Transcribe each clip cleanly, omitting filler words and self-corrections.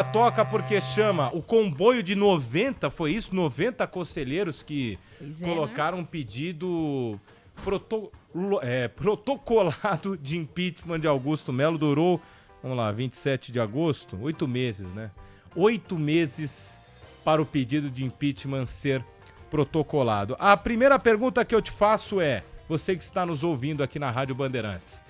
toca porque chama o comboio de 90, foi isso? 90 conselheiros que colocaram um pedido protocolado de impeachment de Augusto Melo. Durou, vamos lá, 27 de agosto, 8 meses, né? 8 meses para o pedido de impeachment ser protocolado. A primeira pergunta que eu te faço é, você que está nos ouvindo aqui na Rádio Bandeirantes,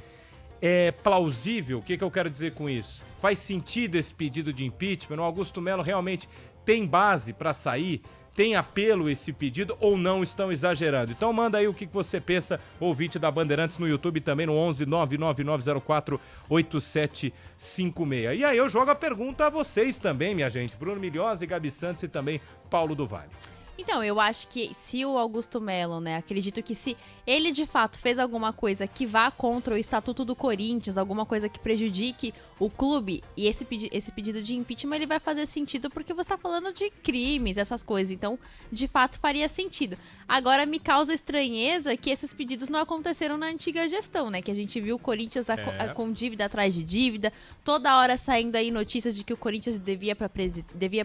é plausível? O que eu quero dizer com isso? Faz sentido esse pedido de impeachment? O Augusto Melo realmente tem base para sair? Tem apelo esse pedido ou não estão exagerando? Então manda aí o que você pensa, ouvinte da Bandeirantes no YouTube também no 11 99904 8756. E aí eu jogo a pergunta a vocês também, minha gente. Bruno Milhose, Gabi Santos e também Paulo do Vale. Então, eu acho que se o Augusto Melo, né, acredito que se ele de fato fez alguma coisa que vá contra o Estatuto do Corinthians, alguma coisa que prejudique o clube, e esse pedido de impeachment ele vai fazer sentido porque você tá falando de crimes, essas coisas, então de fato faria sentido. Agora me causa estranheza que esses pedidos não aconteceram na antiga gestão, né, que a gente viu o Corinthians com dívida atrás de dívida, toda hora saindo aí notícias de que o Corinthians devia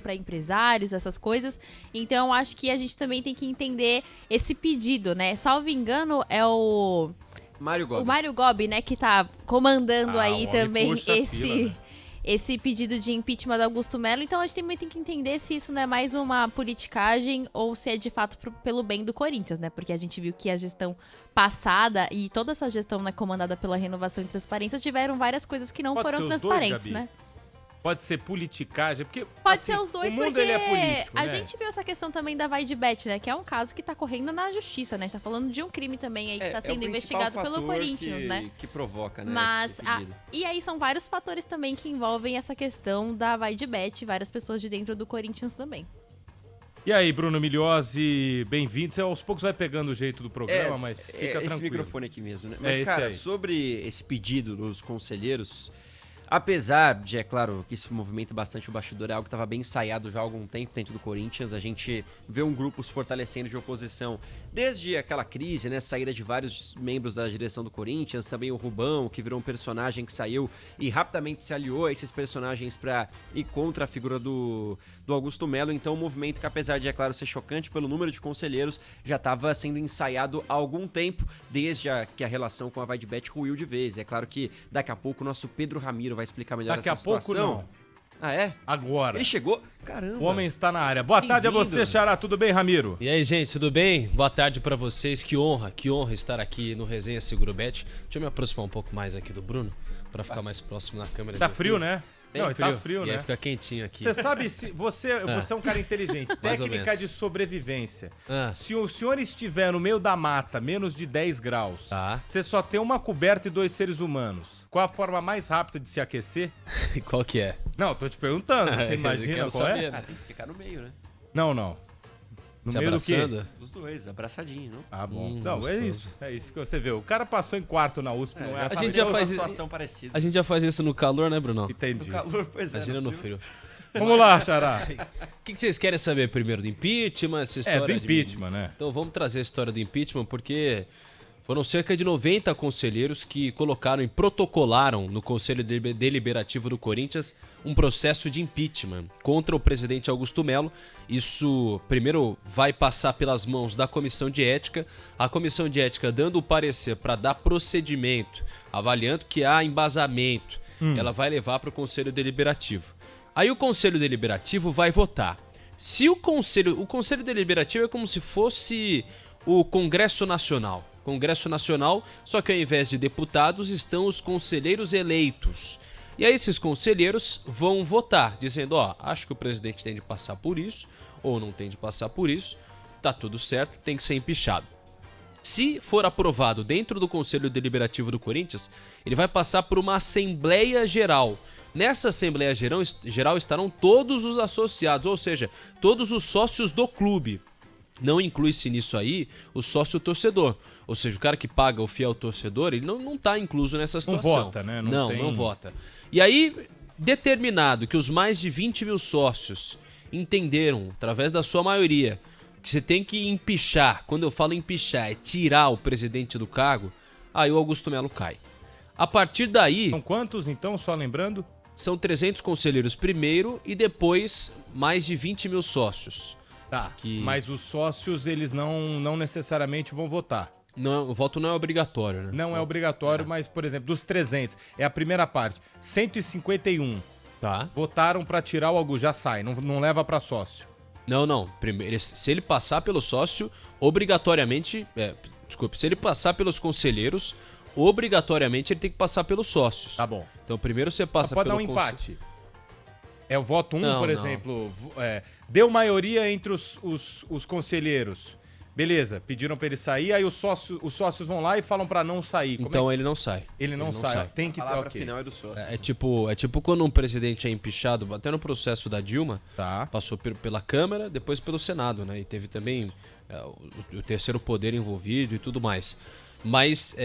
para empresários, essas coisas, então eu acho que a gente também tem que entender esse pedido, né, salvo engano é o Mário Gobi, né, que tá comandando aí também esse pedido de impeachment do Augusto Melo. Então a gente também tem que entender se isso não é mais uma politicagem ou se é de fato pelo bem do Corinthians, né? Porque a gente viu que a gestão passada e toda essa gestão, né, comandada pela Renovação e Transparência tiveram várias coisas que não foram transparentes, né? Pode ser politicagem, porque pode assim, ser os dois, o mundo, porque ele é político, a né? gente viu essa questão também da Vai de Bet, né? Que é um caso que tá correndo na justiça, né? A gente tá falando de um crime também aí que tá sendo investigado pelo Corinthians, né? Que provoca, né? Mas, e aí são vários fatores também que envolvem essa questão da Vai de Bet, várias pessoas de dentro do Corinthians também. E aí, Bruno Milhose, bem-vindo. Você aos poucos vai pegando o jeito do programa, mas fica tranquilo. Esse microfone aqui mesmo, né? Mas, cara, sobre esse pedido dos conselheiros, apesar de, é claro, que isso movimenta bastante o bastidor, é algo que estava bem ensaiado já há algum tempo dentro do Corinthians, a gente vê um grupo se fortalecendo de oposição desde aquela crise, né, saída de vários membros da direção do Corinthians, também o Rubão, que virou um personagem que saiu e rapidamente se aliou a esses personagens para ir contra a figura do Augusto Melo, então um movimento que, apesar de, é claro, ser chocante pelo número de conselheiros, já estava sendo ensaiado há algum tempo, desde que a relação com a Vai de Bet ruiu de vez. É claro que daqui a pouco o nosso Pedro Ramiro vai explicar melhor essa situação. Daqui a pouco não. Ah, é? Agora. Ele chegou? Caramba. O homem está na área. Boa tarde a você, Xará. Tudo bem, Ramiro? E aí, gente, tudo bem? Boa tarde pra vocês. Que honra estar aqui no Resenha Seguro Bet. Deixa eu me aproximar um pouco mais aqui do Bruno, pra ficar mais próximo na câmera. Tá frio, né? Não, tá frio, e né? aí fica quentinho aqui. Você sabe, você é um cara inteligente. Técnica de sobrevivência. Se o senhor estiver no meio da mata, menos de 10 graus, você só tem uma coberta e 2 seres humanos. Qual a forma mais rápida de se aquecer? Qual que é? Não, tô te perguntando. Você imagina qual é? Tem que ficar no meio, né? Não. No se meio abraçando? do quê? Os dois, abraçadinho, não? Ah, bom. Não, gostoso. é isso que você vê. O cara passou em quarto na USP, não é? A gente já faz situação parecida. A gente já faz isso no calor, né, Bruno? Entendi. No calor, pois é. Imagina no frio. Vamos lá, Xará. O que vocês querem saber primeiro? Do impeachment? Essa história do impeachment, né? Então vamos trazer a história do impeachment, porque foram cerca de 90 conselheiros que colocaram e protocolaram no Conselho Deliberativo do Corinthians um processo de impeachment contra o presidente Augusto Melo. Isso primeiro vai passar pelas mãos da Comissão de Ética, a Comissão de Ética dando o parecer para dar procedimento, avaliando que há embasamento, ela vai levar para o Conselho Deliberativo. Aí o Conselho Deliberativo vai votar. Se o Conselho Deliberativo é como se fosse o Congresso Nacional. Congresso Nacional, só que ao invés de deputados estão os conselheiros eleitos. E aí esses conselheiros vão votar, dizendo, acho que o presidente tem de passar por isso, ou não tem de passar por isso, tá tudo certo, tem que ser empichado. Se for aprovado dentro do Conselho Deliberativo do Corinthians, ele vai passar por uma Assembleia Geral. Nessa Assembleia Geral estarão todos os associados, ou seja, todos os sócios do clube. Não inclui-se nisso aí o sócio torcedor. Ou seja, o cara que paga o fiel torcedor, ele não está incluso nessa situação. Não vota, né? Não vota. E aí, determinado que os mais de 20 mil sócios entenderam, através da sua maioria, que você tem que empichar, quando eu falo empichar, é tirar o presidente do cargo, aí o Augusto Melo cai. A partir daí... São quantos, então, só lembrando? São 300 conselheiros primeiro e depois mais de 20 mil sócios. Tá, Que- mas os sócios, eles não necessariamente vão votar. Não, o voto não é obrigatório, né? Não é obrigatório, mas, por exemplo, dos 300, é a primeira parte. 151 Tá. votaram pra tirar o Augusto, já sai, não leva pra sócio. Não. Primeiro, se ele passar pelo sócio, obrigatoriamente... desculpe, se ele passar pelos conselheiros, obrigatoriamente ele tem que passar pelos sócios. Tá bom. Então primeiro você passa Pode pelo dar um empate. É o voto 1, Não, por não. exemplo, deu maioria entre os conselheiros. Beleza, pediram pra ele sair, aí os sócios vão lá e falam pra não sair. Como Então ele não sai. Ele não sai. Tem que A palavra ok. final é do sócio. É tipo quando um presidente é empichado, até no processo da Dilma, Tá. passou pela Câmara, depois pelo Senado, né? E teve também o terceiro poder envolvido e tudo mais. Mas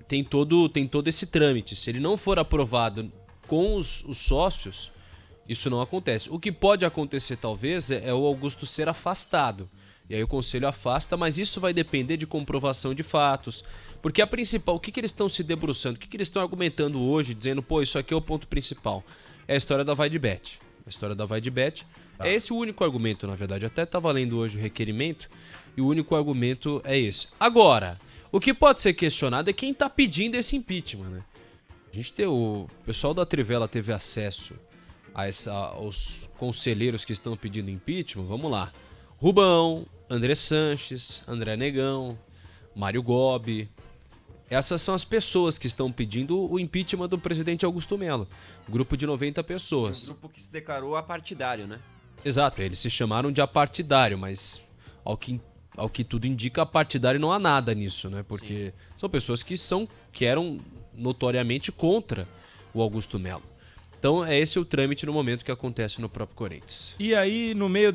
tem todo esse trâmite. Se ele não for aprovado com os sócios, isso não acontece. O que pode acontecer, talvez, é o Augusto ser afastado. E aí o conselho afasta, mas isso vai depender de comprovação de fatos. Porque a principal, o que eles estão se debruçando, o que eles estão argumentando hoje, dizendo, pô, isso aqui é o ponto principal. É a história da Vai de Bet. A história da Vai de Bet. É esse o único argumento, na verdade. Eu até estava lendo hoje o requerimento e o único argumento é esse. Agora, o que pode ser questionado é quem está pedindo esse impeachment, né? A gente o pessoal da Trivela teve acesso aos conselheiros que estão pedindo impeachment. Vamos lá. Rubão, André Sanches, André Negão, Mário Gobi. Essas são as pessoas que estão pedindo o impeachment do presidente Augusto Melo. Grupo de 90 Um pessoas. grupo que se declarou apartidário, né? Exato, eles se chamaram de apartidário, mas ao que tudo indica, apartidário não há nada nisso, né? Porque são pessoas que eram notoriamente contra o Augusto Melo. Então é esse o trâmite no momento que acontece no próprio Corinthians. E aí, no meio